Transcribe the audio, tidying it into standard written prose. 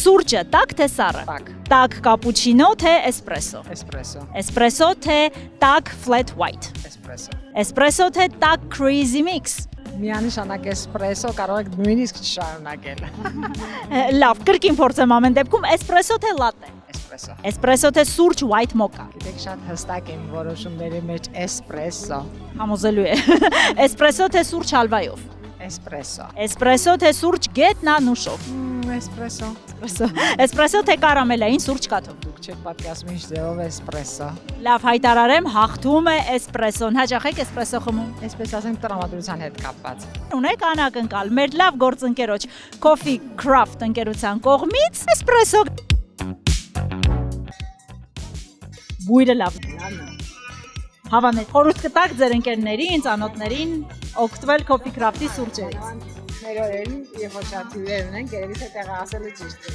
Սուրճը տաք թե սառը։ Տաք։ Տաք կապուչինո թե էսպրեսո։ Espresso. Էսպրեսո թե տաք flat white։ Espresso. Էսպրեսո թե տաք crazy mix։ Միանշանակ espresso կարող եք նույնիսկ չշարունակել։ Լավ, կրկին փորձեմ ամեն դեպքում էսպրեսո թե լատե։ Espresso. Էսպրեսո թե սուրճ white mocha։ Գիտեք շատ հստակ եմ որոշումների մեջ espresso. Համոզելու է։ Էսպրեսո թե սուրճ հալվայով։ Espresso. Էսպրեսո թե սուրճ գետնանուշով։ Espresso. Էսպրեսո թե կարամելային սուրճ կաթով։ Դուք չեք պատկասում ինչ ձևով espresso։ Լավ, հայտարարեմ, հաղթում է էսպրեսոն։ Հաճախ եք էսպրեսո խմում։ Այսպես ասենք տրամադրության հետ կապված։ Ունեք անակնկալ մեր լավ գործընկերոջ Coffee Craft ընկերության կողմից էսպրեսո։ Բույրը լավ է։ Հավանեք, խորհուրդ կտակ ձեր ընկերներին, ծանոթներին օգտվել Coffee Craft-ի սուրճերից։ Մեր օրերին եւ ոչ շատ հյուրեր ունենք, երևի թե տեղը ասելը ճիշտ է։